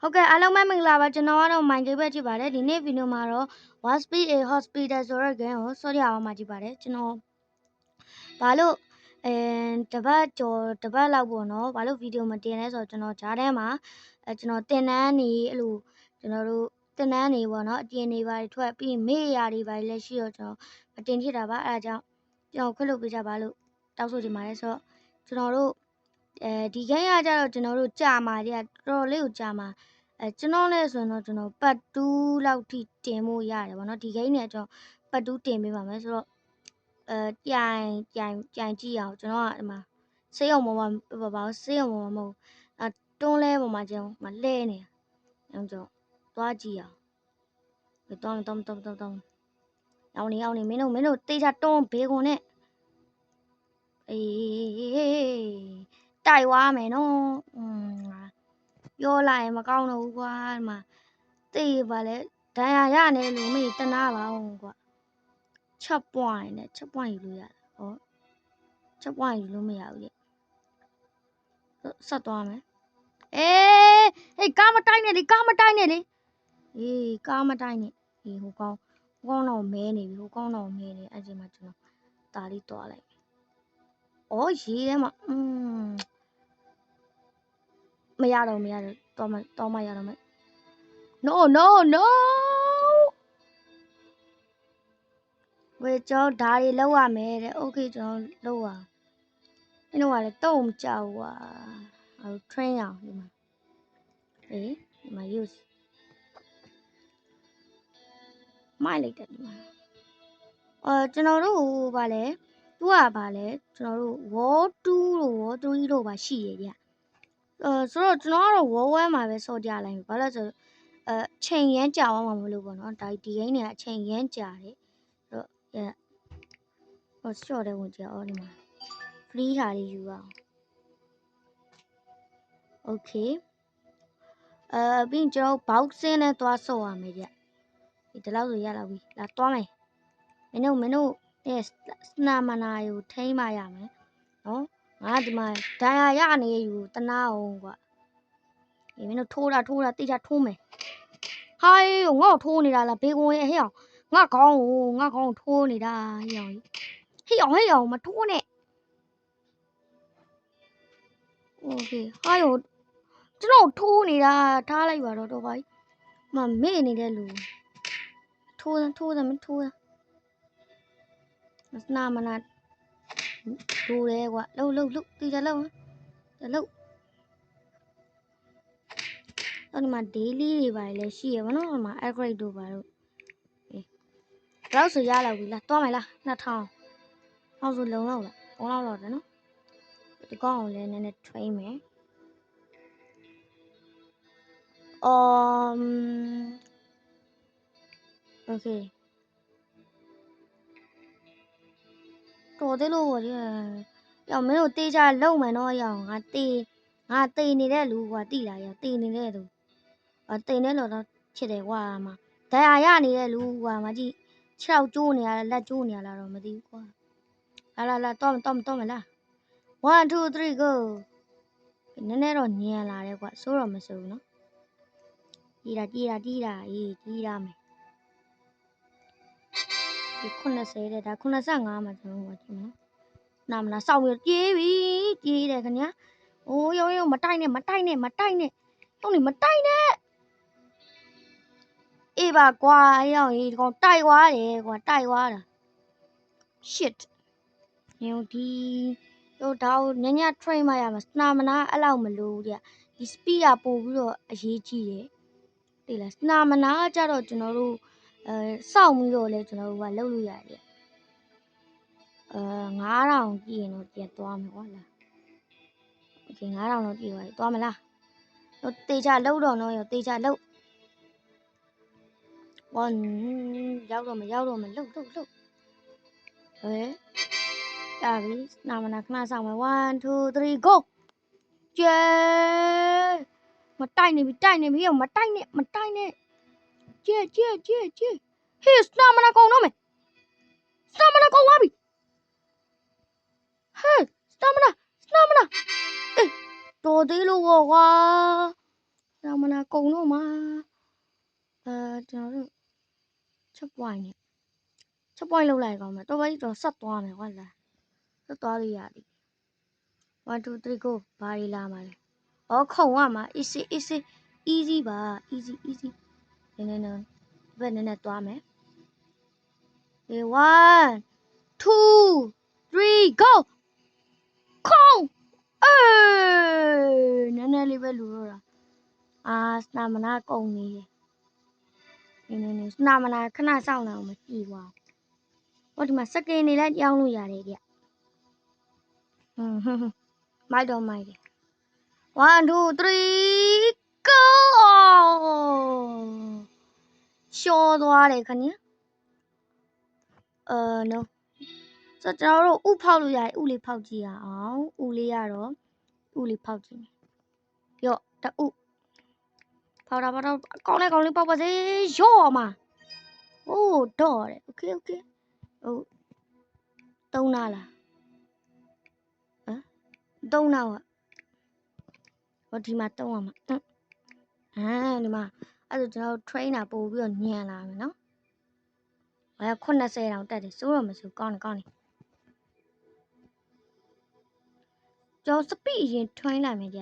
ဟုတ်ကဲ့အားလုံးပဲမင်္ဂလာပါကျွန်တော်ကတော့ Mind Game ပဲကြည့်ပါတယ်ဒီနေ့ဗီဒီယိုမှာတော့ Wasp A Hospital ဆိုတဲ့ game ကိုဆော့ရအောင်မှာကြည့်ပါတယ်ကျွန်တော်ဘာလို့တပတ်ကျော်တပတ်လောက်ပေါ့နော်ဘာလို့ဗီဒီယိုမတင်လဲဆိုတော့ကျွန်တော်ဂျားထဲမှာကျွန်တော်တင်နန်းနေအဲ့လိုကျွန်တော်တို့တင်နန်းနေပေါ့နော်အပြင်နေပါထွက်ပြီးမေ့ရတွေပါလည်းရှိတော့ကျွန်တော်မတင်ဖြစ်တာပါအဲဒါကြောင့်ကျွန်တော်ခွင့်လုပ်ပေးကြပါလို့တောက်ဆိုချင်ပါတယ်ဆိုတော့ကျွန်တော်တို့ဒီ game ကကြတော့ကျွန်တော်တို့ကြာမှာတွေကတော်တော်လေးကိုကြာမှာကျွန်တော်လည်းဆိုရင်တော့ကျွန်တော်ပတ်2လောက်ထိတင်ဖို့ရတယ်ဗောနော်ဒီ game နဲ့ကျွန်တော်ပတ်2တင်ပေးပါမယ်ဆိုတော့ကြိုင်ကြည့်အောင်ကျွန်တော်ကဒီမှာစေးအောင်ပေါ်မှာဘာစေးအောင်ပေါ်မှာမဟုတ်တွန်းလဲပေါ်မှာကျွန်တော်လှဲနေအောင်ကျွန်တော်သွားကြည့်အောင်တောင်းအောင်နေမင်းတို့တေးချတွန်းဘေးခွန်နဲ့အေးတိုက်သွားမယ်နော်ပြောလိုက်ရင်မကောင်းတော့ဘူးကွာဒီမှာတေးပါလေဒဏ်ရာရနေလို့မေးတနာပါအောင်ကွာချက်ပွိုင်းနဲ့ချက်ပွိုင်းယူလို့ရတယ်ဟောချက်ပွိုင်းယူလို့မရဘူးလေဆက်သွားမယ်ဟေးကားမတိုက်နဲ့လေကားမတိုက်နဲ့လေအေးကားမတိုက်နဲ့အေးဟိုကောင်းတော့မဲနေပြီဟိုကောင်းတော့မဲနေအဲ့ဒီမှာကျွန်တော်ဒါလေးတွားလိုက်အော်ရေးထဲမှာမရတော့တော့မရတော့မယ် no ဝေကျော်ဓာရီလောက်ရမယ်တဲ့ okay ကျွန်တော်လောက်ရအဲ့တော့ကလည်းတော့မကြောက်ကွာtrain ရအောင်ဒီမှာဒီမှာ use မိုက်လိုက်တယ်ဒီမှာကျွန်တော်တို့ဗာလဲသူကဗာလဲကျွန်တော်တို့ War 2တို့ War 3တို့ပါရှိရဗျဆိုတော့ကျွန်တော်ကတော့ War 1မှာပဲစော့ကြလိုက်ဘာလို့ဆိုချိန်ရမ်းကြာအောင်မလို့ပေါ့နော်ဒါဒီ game တွေကအချိန်ရမ်းကြာတယ်ဆိုတော့short တဲ့ဝင်ကြအော်ဒီမှာ free ဟာလေးယူအောင် okay ပြီးရင်ကျွန်တော် boxing နဲ့သွားဆော့ရမယ်ဗျဒီလောက်ဆိုရတော့ပြီလာသွားမယ်မင်းတို့စနာမနာကိုထိမ့်မရမယ်နော်ငါဒီမှာဒဏ်ရာရနေယူတနာအောင်ကွာမင်းတို့ထိုးတာတိကျထိုးမယ်ဟိုင်းငါ့ကိုထိုးနေတာလားဘေးကွန်ရဲ့ဟဲ့အောင်ငါခေါင်းကိုထိုးနေတာဟဲ့အောင်မထိုးနဲ့โอเคဟိုင်းကိုကျွန်တော်ထိုးနေတာထားလိုက်ပါတော့ပါမမေ့နေတဲ့လူထိုးစနာမနာဒူရဲကွာလှုပ်တိကျလှုပ်တော့ဒီမှာ daily တွေပါလေရှိရမနော်ဒီမှာ upgrade တို့ပါတော့တော့ဆိုရလောက်ပြီလားသွားမယ်လား2000အောက်ဆိုလုံလောက်လားတယ်နော်ဒီကောင်းအောင်လည်းနည်းနည်း train မယ်okay တော်သေးလို့ပေါ့ရောမင်းတို့တေးကြလုံမယ်နော်ရောငါတေးနေတဲ့လူကွာတိလာရောတေးနေတဲ့လူတေးနေလို့တော့ဖြစ်တယ်ကွာမှာဒဏ်ရာရနေတဲ့လူကွာမကြည့်6ကျိုးနေရလက်ကျိုးနေရလားတော့မသိဘူးကွာလာတော့မလား1 2 3 go နည်းနည်းတော့ညံလာတယ်ကွာစိုးတော့မစိုးဘူးနော်တီးတာအေးတီးရမယ်ဒီ80တဲ့ဒါ85မှာကျွန်တော်ကြည့်မယ်နော်နာမလားစောက်ပြီးပြေးတယ်ခင်ဗျာโอ้ยမတိုက်နဲ့တော့နေမတိုက်နဲ့အေးပါကွာအေးအောင်ဒီကောင်တိုက်သွားတယ်ကွာတိုက်သွားတာ shit ညိုဒီတော့ဒါကိုည train မရမှာစနာမနာအဲ့လောက်မလို့တဲ့ဒီ speed ကပို့ပြီးတော့အရေးကြီးတယ်သိလားစနာမနာကြတော့ကျွန်တော်တို့စောင့်ပြီးတော့လဲကျွန်တော်တို့ကလှုပ်လို့ရတယ်9000ကြည့်ရင်တော့ပြန်သွားမယ်ကွာလားโอเค9000တော့ကြည့်သွားမလားတော့တေချာလှုပ်တော့နော်တေချာလှုပ်ရောက်တော့မယ်လှုပ်ရပြီနာမနာခဏဆောင်မယ်1 2 3 go ကျဲမတိုက်နေပြီမတိုက်နဲ့ကျဲဟေးစနာမနာကုန်တော့မယ်စနာမနာကုန်သွားပြီဟေးစနာမနာအေးတော်သေးလို့ကွာစနာမနာကု ကုန်တော့မှာကျွန်တော်တို့ချက်ပွိုင်းလောက်လိုက်ကောင်းမယ်တော့ဘာကြီးတော့ဆက်သွားမယ်ဟုတ်လားဆက်သွားလို့ရပြီ1 2 3 go ဘာတွေလာမှာလဲဩခုံရမှာ easy ပါ easy နည်းဘယ်နည်းသွားမယ်1 2 3 go ခုံနည်းလေးပဲလူတော့တာစနာမနာကုန်နေတယ်နည်းစနာမနာခဏစောင့်နေအောင်မကြည့်ပါဟောဒီမှာစကင်နေလိုက်ကြောင်းလို့ရတယ်ကြမိုက်တယ်1 2 3 go ရှော့သွားတယ်ခင်ဗျno ဆိုတော့ကျွန်တော်တို့ဥဖောက်လို့ရတယ်ဥလေးဖောက်ကြည့်ရအောင်ဥလေးရတော့ဥလေးဖောက်ကြည့်မယ်ရော့တဥဖောက်တာကောင်းလေးပေါက်ပါစေရော့မှာအိုးတော့တယ်โอเคဟုတ်သုံးနာလားသုံးနာဟောဒီမှာသုံးရမှာဒီမှာအဲ့ဒါကျွန်တော် trainer ပို့ပြီးတော့ညံလာမယ်နော်80တောင်တက်တယ်စိုးတော့မစိုးကောင်းတယ်ကျွန်တော် speed အရင် train လိုက်မယ်ကြ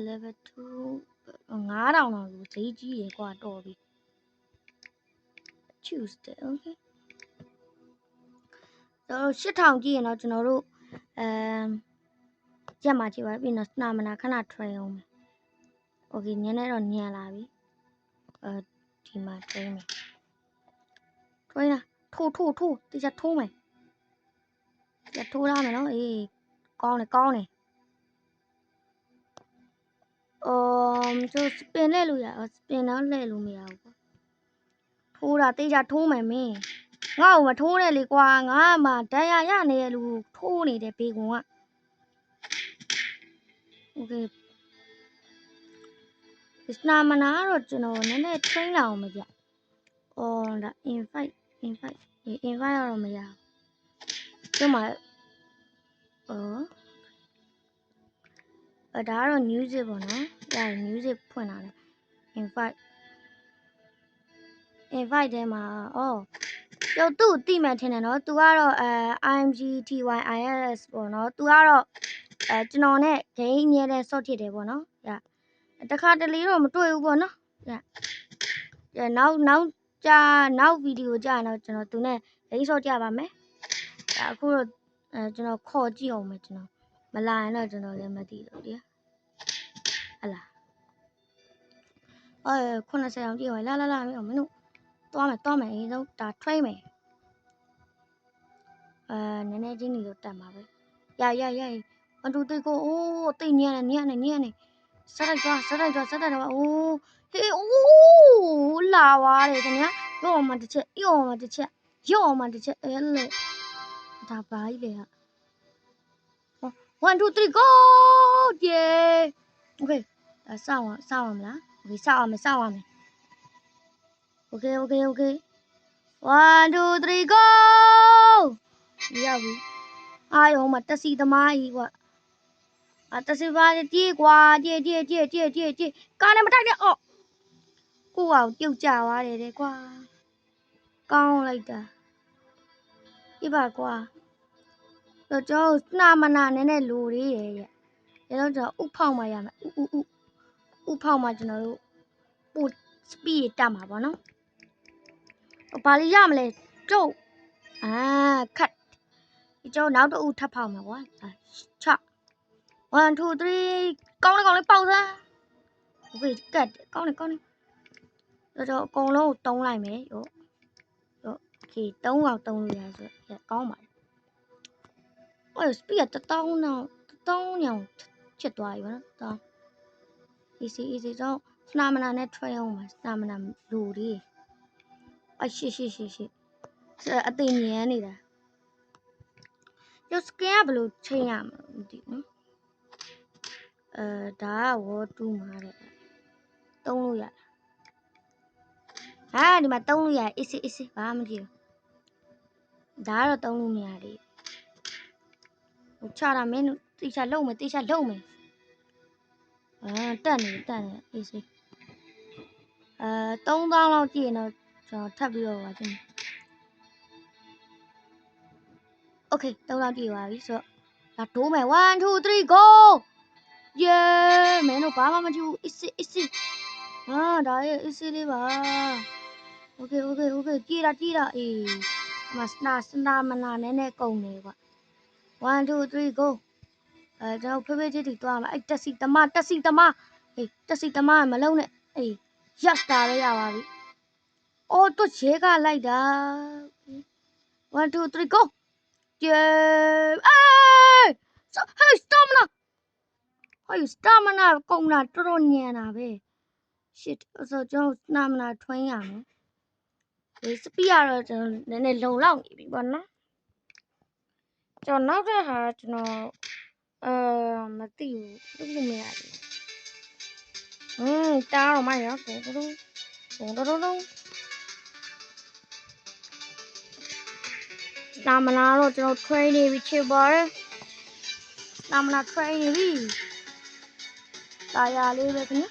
level 2 9000တောင်လို့ဈေးကြီးတယ်ကွာတော်ပြီ choose တယ် okay 8000ကြီးရင်တော့ကျွန်တော်တို့ရက်မှာကြည့်ပါပြီနော်စနာမနာခဏ train အောင်မယ် okay နည်းနည်းတော့ညံလာပြီဒီမှာ train မယ် train လာထိုးတခြားထိုးမယ်ထိုးလာမယ်နော်အေးကောင်းတယ်ကျွန်တော် spin လဲလို့ရspin တော့လဲလို့မရဘူးပေါ့ထိုးတာတေးကြထိုးမယ်မင်းငါ့ကိုမထိုးနဲ့လေကွာငါမှဒဏ်ရာရနေရလူထိုးနေတယ်ဘေကွန်ကโอเคစနာမနာတော့ကျွန်တော်နည်းနည်း train လာအောင်မကြဒါ invite တော့မရဘူးဒီမှာဒါကတော့ music ပေါ့နော်ရတယ် music ဖွင့်လာတယ် invite ထဲမှာကျော်သူ့တိမှန်ထင်တယ်နော်သူကတော့IMGTYIS ပေါ့နော်သူကတော့ကျွန်တော်နဲ့ game အမြဲတမ်း short ဖြစ်တယ်ပေါ့နော်တခါတလေတော့မတွေ့ဘူးပေါ့နော်နောက်ဗီဒီယိုကြာရင်တော့ကျွန်တော်သူနဲ့ game short ကြပါမယ်အခုတော့ကျွန်တော်ခေါ်ကြည့်အောင်မယ်ကျွန်တော်မလာရင်တော့ကျွန်တော်လည်းမသိတော့လေဟလာ80အောင်ကြည့်အောင်လာမင်းတို့သွားမယ်အေးတော့ဒါ train မယ်နည်းနည်းချင်းနေတော့တက်မှာပဲရ1 2 3 go အိုးတိတ်ညံ့နေဆက်လိုက်သွားအိုးဟေးအိုးလာသွားတယ်ခင်ဗျာရော့မှတစ်ချက်အဲ့လေဒါပါကြီးလေဟာ1 2 3 go ယေ okay စောင့်ရမလား okay စောင့်ရမယ် okay 1 2 3 go ရောက်ပြီအာရုံမှာတက်စီသမားကြီးကွာတက်စီပါပြေးကွာပြေးကားနဲ့မတိုက်နဲ့ကိုအောင်ပြုတ်ကြသွားတယ်တဲ့ကွာကောင်းလိုက်တာပြပါကွာတော့ကျွန်တော်စနာမနာနဲ့လိုသေးရဲ့ဒါတော့ကျွန်တော်ဥဖောက်မှရမယ်ဥဖောက်မှကျွန်တော်တို့ပို့ speed တက်မှာပေါ့နော်ဘာလို့ရမလဲကျုပ်ခတ်ဒီကျွန်တော်နောက်တစ်ဦးထပ်ဖောက်မှာကွာချ1 2 3ကောင်းလေးပေါက်စမ်းโอเคကတ်ကောင်းတယ်တော့အကုန်လုံးကိုတုံးလိုက်မယ်ရောโอเค3កောင်တုံးလို့ရဆိုကောင်းပါတယ်speed က1000ညောင်ဖြစ်သွားပြီဗောနော်easy တော့စနာမနာနဲ့ train အောင်ပါစနာမနာလူလေးရှေ့အသိဉာဏ်နေတာစကင်ကဘယ်လိုချိန်ရမှာမသိဘူးဒါကဝေါ်တူးမှာတဲ့တုံးလို့ရဒီမှာတုံးလို့ရအေးဘာမှမဖြစ်ဘူးဒါကတော့တုံးလို့မရသေးဘူးချတာမင်းတို့တိချလုံးမယ် တက်နေအေးစေး3000လောက်ကြည့်ရင်တော့ကျွန်တော်ထပ်ပြီးတော့ပါချင်းโอเค3လောက်ကြည့်ပါပြီဆိုတော့ဒါဒိုးမယ်1 2 3 go ယေးမင်းတို့ဘာမှမကြည့်ဘူးအေးစေးဒါရဲ့အေးစေးလေးပါโอเคကြည့်တာအေးအမစနာမနာနဲ့ကုန်နေကွာ1 2 3 go ကျွန်တော်ဖေးကြီးတီသွားမှာအဲ့တက်စီသမားအေးတက်စီသမားမလုံးနဲ့အေးရက်တာပဲရပါပြီအော်တော့ရဲကလိုက်တာ1 2 3 go ယေးstamina ကုန်တာတော်တော်ညံတာပဲ shit ဆိုကျွန်တော် stamina ထွင်းရမယ်ဒီစပီကတော့ကျွန်တော်နည်းနည်းလုံလောက်နေပြီပေါ့နော်ကျွန်တော်နောက်တဲ့ဟာကျွန်တော်မသိဘူးလုပ်လို့မရဘူးတားတော့မရတော့stamina တော့ကျွန်တော် train နေပြီချစ်ပါတယ် stamina train နေပြီတာယာလေးပဲခင်ဗျ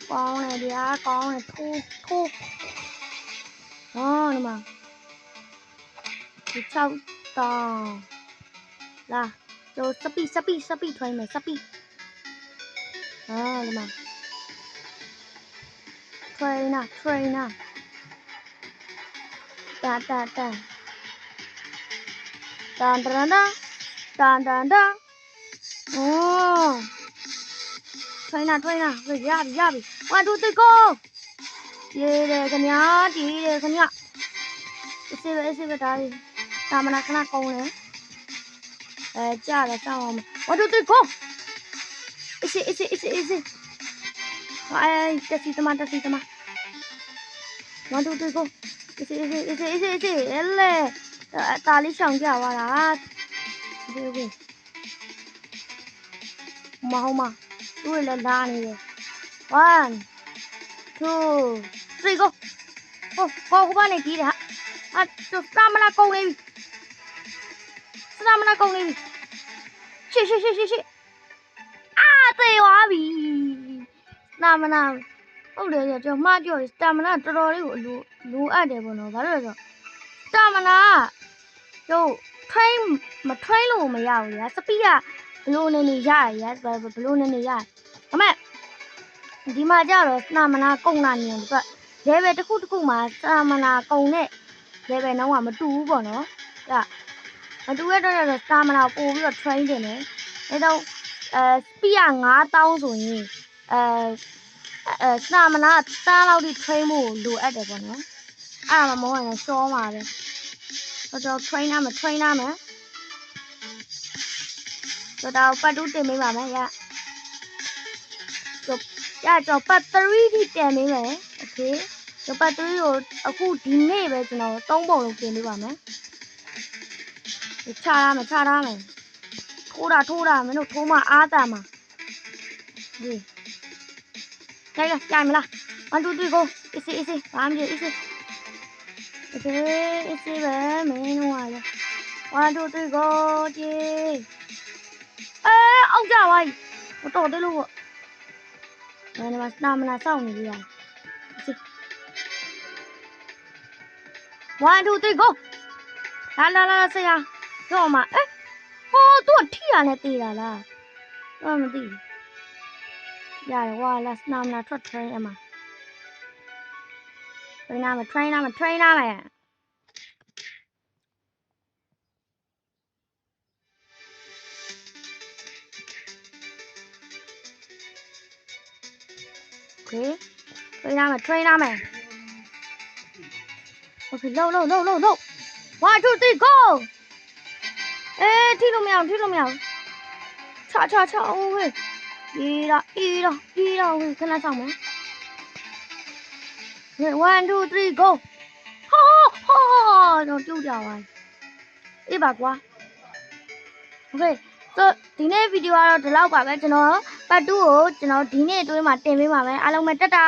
ကောင်းတယ်ဗျာကောင်းတယ်ထိုးဒီမှာဒီ6တောင်းလာကျွန်တော်စပီထွင်းမယ်စပီဒီမှာ trainer တန်ထွင်းရပြီ1 2 3 go ရေတယ်ခင်ဗျာအေးစေးပဲဒါလေးတာမနာခဏကုန်တယ်ကြားတယ်စောင်းအောင်1 2 3 go အေးစေးတက်စီသမား1 2 3 go အေးစေးလေတာလေးရှောင်ကြပါလားโอเคမသူ့လည်းလာနေတယ်1 2 3 go ကိုကနေကြီးတယ်ဟာစတာမနာကုန်နေပြီရှေ့သေသွားပြီစတာမနာဟုတ်တယ်ကျွန်တော်မှားပြောစတာမနာတော်တော်လေးကိုလိုအပ်တယ်ပေါ့နော်ဘာလို့လဲဆိုတော့စတာမနာတို့ train မ train လို့မရဘူးညာစပီးကဘလို့နေရတယ်ဘလို့နေရတယ်ဒါမဲ့ဒီမှာကြတော့စတာမနာကုန်တာနေတယ် level တစ်ခုမှာစတာမနာကုန်တဲ့ level နှုန်းကမတူဘူးပေါ့နော်ဒါမတူရတော့စတာမနာပို့ပြီးတော့ train တင်တယ်အဲတော့speed က9000ဆိုရင်စတာမနာတန်းလောက်ထိ train ဖို့လိုအပ်တယ်ပေါ့နော်အဲ့ဒါမှမဟုတ်ရင်ရှောမှာပဲတော့ train ရမယ်တော့ပတ်တူးတင်ပေးပါမယ်ကျွန်တော်ပတ်3ထိတင်ပေးမယ်โอเคကျွန်တော်ပတ်3ကိုအခုဒီနေ့ပဲကျွန်တော်3ပုံလုံးတင်ပေးပါမယ်ချထားမယ်ထိုးတာမင်းတို့ထိုးမှအားတန်မှာဒီကြိုက်မလား1 2 3 go အေးစေးဘာမှမဖြစ်အေးစေးโอเคအေးစေးပဲမင်းတို့ကလေ1 2 3 go ကြီးအောက်ကြပါ့မတော်သေးလို့ပေါ့ဒီမှာစတာမနာစောင့်နေပြီလား1 2 3 go လာဆရာတော့မှာသူကထိရနဲ့တေးတာလားတော့မသိဘူးရတယ်ဝါလာစနာမနာထွက် train အမ train နာမယ်โอเค train နာမယ်โอเคလုံး1 2 3 go ထိလို့မရချโอ้ยအေးတော့ခဏဆောင်မယ်1 2 3 go တော့ပြုတ်ကြပါအေးပါကွာโอเคဆိုဒီနေ့ဗီဒီယိုကတော့ဒီလောက်ပါပဲကျွန်တော်ပတ်2ကိုကျွန်တော်ဒီနေ့အတွင်းမှာတင်ပေးပါမယ်အားလုံးပဲတက်တာ